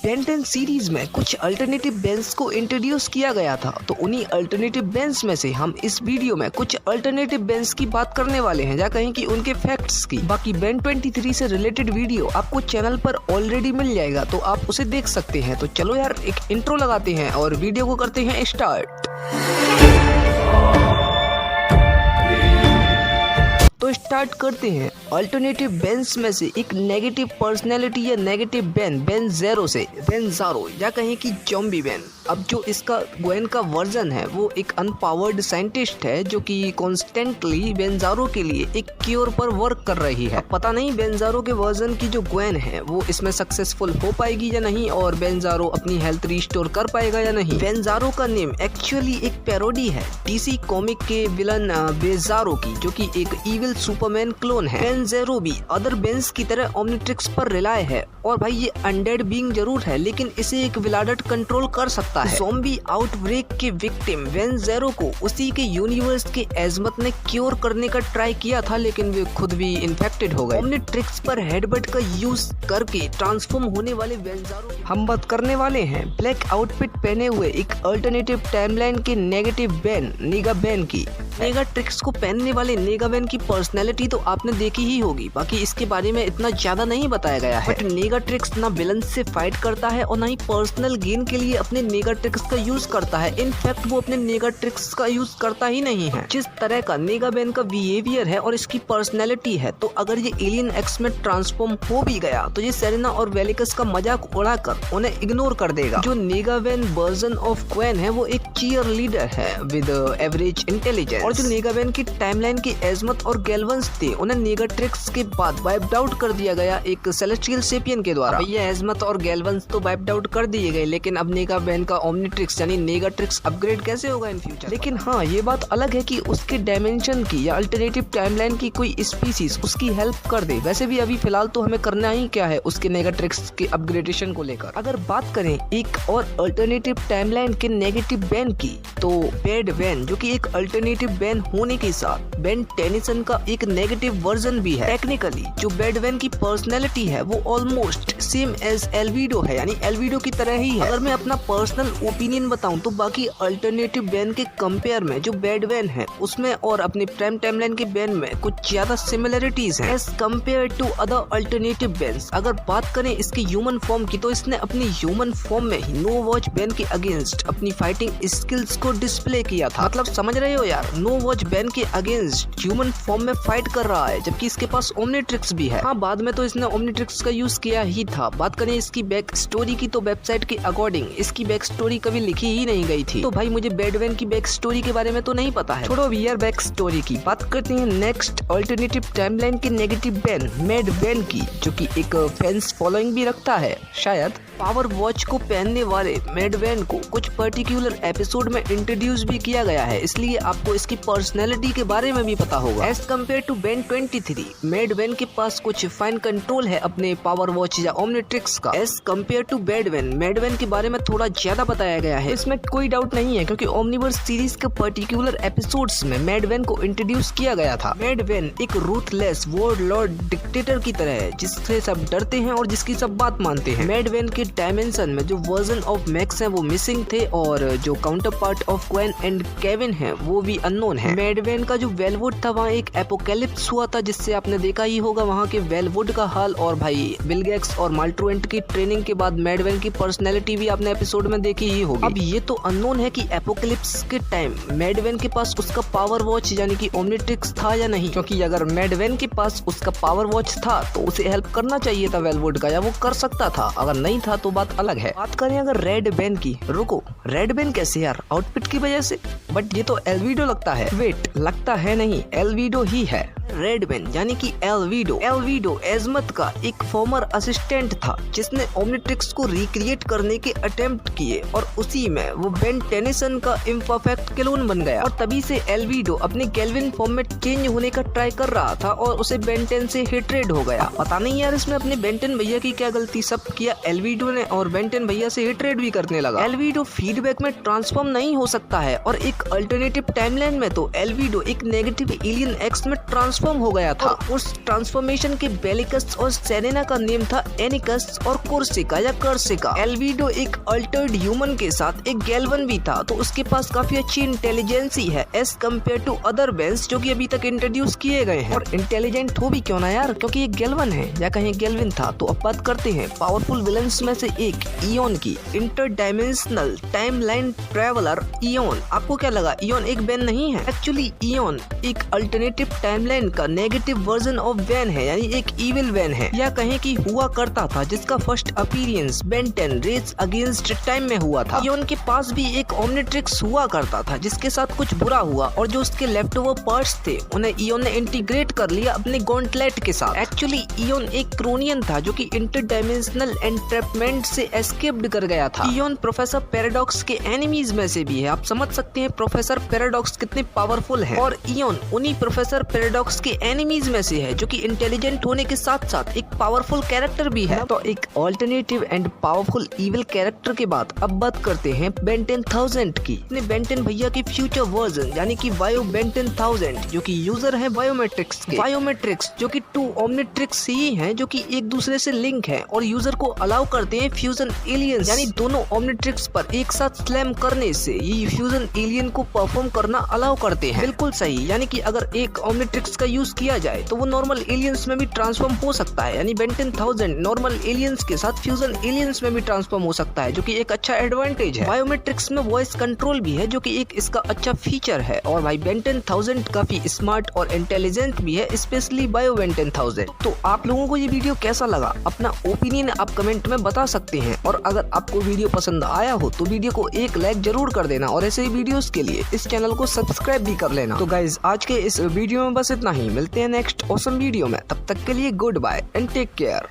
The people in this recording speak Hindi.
बेन 10 सीरीज में कुछ अल्टरनेटिव बेन्स को इंट्रोड्यूस किया गया था, तो उन्हीं अल्टरनेटिव बेन्स में से हम इस वीडियो में कुछ अल्टरनेटिव बेन्स की बात करने वाले हैं, या कहें कि उनके फैक्ट्स की। बाकी बेन 23 से रिलेटेड वीडियो आपको चैनल पर ऑलरेडी मिल जाएगा, तो आप उसे देख सकते हैं। तो चलो यार एक इंट्रो लगाते हैं और वीडियो को करते हैं स्टार्ट। तो स्टार्ट करते हैं। अल्टरनेटिव बेन्स में से एक नेगेटिव पर्सनैलिटी या नेगेटिव बेन ज़ेरो से बेनज़ारो, या कहें कि ज़ॉम्बी बेन। अब जो इसका ग्वेन का वर्जन है वो एक अनपावर्ड साइंटिस्ट है जो कि कॉन्स्टेंटली बेनज़ारो के लिए एक क्योर पर वर्क कर रही है। पता नहीं बेनज़ारो के वर्जन की जो ग्वेन है वो इसमें सक्सेसफुल हो पाएगी या नहीं, और बेनज़ारो अपनी हेल्थ रिस्टोर कर पाएगा या नहीं। बेनज़ारो का नेम एक्चुअली एक पैरोडी है डीसी कॉमिक के विलन बेज़ारो की, जो कि एक इविल सुपरमैन क्लोन है। बेनज़ारो भी अदर बेन्स की तरह ओमनिट्रिक्स पर रिलाय है, और भाई ये अनडेड बीइंग जरूर है, लेकिन इसे एक विलाडट कंट्रोल कर सकता है। ज़ॉम्बी आउटब्रेक के विक्टिम बेनज़ारो को उसी के यूनिवर्स के एज़मत ने क्योर करने का ट्राई किया था, लेकिन वे खुद भी इन्फेक्टेड हो गए। ओमनिट्रिक्स पर हेडबट का यूज करके ट्रांसफॉर्म होने वाले बेनज़ारो हम बात करने वाले हैं ब्लैक आउटफिट पहने हुए एक अल्टरनेटिव टाइमलाइन के नेगेटिव बेन नेगा बेन की। नेगाट्रिक्स को पहनने वाले नेगा बेन की पर्सनैलिटी तो आपने देखी ही होगी, बाकी इसके बारे में इतना ज्यादा नहीं बताया गया है। बट नेगाट्रिक्स ना विलन से फाइट करता है और ना ही पर्सनल गेन के लिए अपने नेगाट्रिक्स का यूज करता है। इनफैक्ट वो अपने नेगाट्रिक्स का यूज करता ही नहीं है। जिस तरह का नेगा बेन का बिहेवियर है और इसकी पर्सनैलिटी है, तो अगर ये एलियन एक्स में ट्रांसफॉर्म हो भी गया तो ये सेरेना और वेलिकस का मजाक उड़ाकर उन्हें इग्नोर कर देगा। जो नेगा बेन वर्जन ऑफ क्वेन है वो एक चीयर लीडर है विद एवरेज इंटेलिजेंस, और जो नेगा बेन की टाइमलाइन की एज़मत और गैल्वंस थे उन्हें नेगाट्रिक्स के बाद वाइप्ड आउट कर दिया गया एक सेलेस्टियल सेपियन के द्वारा। ये एज़मत और गैल्वंस तो वाइप्ड आउट कर दिए गए, लेकिन अब नेगा बेन का ओमनिट्रिक्स यानी नेगाट्रिक्स अपग्रेड कैसे होगा इन फ्यूचर। लेकिन हाँ, ये बात अलग है कि उसके डायमेंशन की या अल्टरनेटिव टाइमलाइन की कोई स्पीसीज उसकी हेल्प कर दे। वैसे भी अभी फिलहाल तो हमें करना ही क्या है उसके नेगाट्रिक्स के अपग्रेडेशन को लेकर। अगर बात करें एक और अल्टरनेटिव टाइमलाइन के नेगेटिव बेन की, तो बैड बेन, जो कि एक अल्टरनेटिव बेन होने के साथ बेन टेनिसन का एक नेगेटिव वर्जन भी है। टेक्निकली जो बैड बेन की पर्सनैलिटी है वो ऑलमोस्ट सेम एज एल्विडो है, यानी एल्विडो की तरह ही है। अगर मैं अपना पर्सनल ओपिनियन बताऊं तो बाकी अल्टरनेटिव बेन के कंपेयर में जो बैड बेन है उसमें और अपने प्राइम टाइमलाइन के बेन में कुछ ज्यादा सिमिलरिटीज हैं as compare to other alternative Bens. अगर बात करें इसके ह्यूमन फॉर्म की, तो इसने अपनी ह्यूमन फॉर्म में ही नो वॉच बेन के अगेंस्ट अपनी फाइटिंग स्किल्स को डिस्प्ले किया था। मतलब समझ रहे हो यार, नो वॉच बेन के अगेंस्ट ह्यूमन फॉर्म में फाइट कर रहा है, जबकि इसके पास ओमनिट्रिक्स भी है। हाँ, बाद में तो इसने ओमनिट्रिक्स का यूज किया ही था। बात करें इसकी बैक स्टोरी की, तो वेबसाइट के अकॉर्डिंग इसकी बैक स्टोरी कभी लिखी ही नहीं गई थी। तो भाई मुझे बैड बेन की बैक स्टोरी के बारे में तो नहीं पता है। छोड़ो अभी यार बैक स्टोरी की बात करते हैं। नेक्स्ट अल्टरनेटिव टाइमलाइन के नेगेटिव बेन मैड बेन की, जो कि एक फैंस फॉलोइंग भी रखता है। शायद पावर वॉच को पहनने वाले मैड बेन को कुछ पर्टिकुलर एपिसोड में इंट्रोड्यूस भी किया गया है, इसलिए आपको इसकी पर्सनैलिटी के बारे में भी पता होगा। As compare to Ben 23, mad Ben के पास कुछ फाइन कंट्रोल है अपने पावर वॉच या ओमनिट्रिक्स का। As compare to bad Ben, mad Ben के बारे में थोड़ा ज्यादा बताया गया है, इसमें कोई डाउट नहीं है, क्योंकि ओमनिवर्स सीरीज के पर्टिकुलर एपिसोड्स में मैड बेन को इंट्रोड्यूस किया गया था। मैड बेन एक रूथलेस वॉरलॉर्ड डिक्टेटर की तरह है, जिससे सब डरते हैं और जिसकी सब बात मानते हैं। मैड बेन के डायमेंशन में जो वर्जन ऑफ मैक्स है वो मिसिंग थे, और जो counter part of queen and Kevin है वो भी अननोन है। मैड बेन का जो वेलवुड था वहाँ एक एपोकैलिप्स हुआ था, जिससे आपने देखा ही होगा वहाँ के वेलवुड का हाल। और भाई बिल गेट्स और माल्ट्रुएंट की ट्रेनिंग के बाद मैड बेन की पर्सनैलिटी भी आपने एपिसोड में देखी ही होगी। अब ये तो अननोन है कि एपोकैलिप्स के टाइम मैड बेन के पास उसका पावर वॉच यानी कि ओमनिट्रिक्स था या नहीं, क्योंकि अगर मैड बेन के पास उसका पावर वॉच था तो उसे हेल्प करना चाहिए था वेलवुड का, या वो कर सकता था। अगर नहीं था तो बात अलग है। बात करें अगर रेड बेन की, रुको रेड बेन कैसे यार, आउटफिट की वजह से? बट ये तो एल्विडो लगता है। वेट, लगता है नहीं, एल्विडो ही है। रेड बेन यानी कि एल्विडो एज़मत का एक फॉर्मर असिस्टेंट था, जिसने ओमनिट्रिक्स को रिक्रिएट करने के अटेम्प्ट किए, और उसी में वो बेन टेनिसन का इम्परफेक्ट क्लोन बन गया। और तभी से एल्विडो अपने गेल्विन फॉर्म में चेंज होने का ट्राई कर रहा था, और उसे बेन 10 से हेट्रेड हो गया। पता नहीं यार इसमें अपने बेन 10 भैया की क्या गलती, सब किया एल्विडो ने, और बेन 10 भैया से हेट्रेड भी करने लगा। एल्विडो फीडबैक में ट्रांसफॉर्म नहीं हो सकता है, और एक अल्टरनेटिव टाइमलाइन में तो एल्विडो एक नेगेटिव एलियन एक्स में ट्रांसफॉर्म हो गया था। उस ट्रांसफॉर्मेशन के बेलिकस और सेरेना का नेम था एनिकस और कोर्सिका या कर्सिका। एल्विडो एक अल्टर्ड ह्यूमन के साथ एक गैल्वन भी था, तो उसके पास काफी अच्छी इंटेलिजेंसी है एज कम्पेयर टू अदर बेंस जो कि अभी तक इंट्रोड्यूस किए गए हैं। और इंटेलिजेंट हो भी क्यों ना यार, क्योंकि ये गैल्वन है या कहीं गैल्विन था। तो अब बात करते हैं पावरफुल विलन्स में से एक इयोन की। Inter dimensional timeline traveller Eoin. आपको क्या लगा इयोन एक बेन नहीं है? एक्चुअली इयोन एक अल्टरनेटिव टाइमलाइन का नेगेटिव वर्जन ऑफ बेन है, यानी एक इविल बेन है या कहें कि हुआ करता था, जिसका first appearance Ben 10 race against time में हुआ था। इयोन के पास भी एक ओमनिट्रिक्स हुआ करता था जिसके साथ कुछ बुरा हुआ और जो उसके लेफ्ट ओवर पार्ट्स थे उन्हें इयोन ने इंटीग्रेट कर लिया अपने गॉन्टलेट के साथ। एक्चुअली इयोन एक क्रोनियन था जो कि इंटर डायमेंशनल एंट्रैपमेंट से एस्केप्ड कर गया था। इयोन प्रोफेसर पैराडॉक्स के एनिमीज में से भी है। आप समझ सकते हैं प्रोफेसर पैराडॉक्स कितने पावरफुल है। और इयोन उन्हीं प्रोफेसर पैराडॉक्स के एनिमीज में से है जो कि इंटेलिजेंट होने के साथ साथ एक पावरफुल कैरेक्टर भी है। तो एक alternative and powerful evil character के बाद अब बात करते हैं बेन 10,000 की। बेन 10 भैया की फ्यूचर वर्जन यानी कि बायो बेन 10,000 जो कि यूजर है बायोमेट्रिक्स के। बायोमेट्रिक्स जो कि 2 ओमनिट्रिक्स ही हैं जो कि एक दूसरे से लिंक है और यूजर को अलाउ करते हैं फ्यूजन एलियंस, यानी दोनों ओमनिट्रिक्स पर एक साथ स्लैम करने से ये फ्यूजन एलियन को परफॉर्म करना अलाउ करते हैं। बिल्कुल सही, यानी कि अगर एक ओमनिट्रिक्स का यूज किया जाए तो वो नॉर्मल एलियंस में भी ट्रांसफॉर्म हो सकता है, यानी बेन 10,000 नॉर्मल एलियंस के साथ फ्यूजन एलियंस में भी ट्रांसफॉर्म हो सकता है, जो कि एक अच्छा एडवांटेज है। बायोमेट्रिक्स में वॉइस कंट्रोल भी है जो कि एक इसका अच्छा फीचर है। और भाई बेन 10,000 काफी स्मार्ट और इंटेलिजेंट भी है, स्पेशली बायो बेन 10,000। तो आप लोगों को ये वीडियो कैसा लगा, अपना ओपिनियन आप कमेंट में बता सकते हैं। और अगर आपको वीडियो पसंद आया हो तो वीडियो को एक लाइक जरूर कर देना और ऐसे ही वीडियोस के लिए इस चैनल को सब्सक्राइब भी कर लेना। तो गाइज आज के इस वीडियो में बस इतना ही, मिलते हैं नेक्स्ट ऑसम वीडियो में। तब तक के लिए good bye and take care.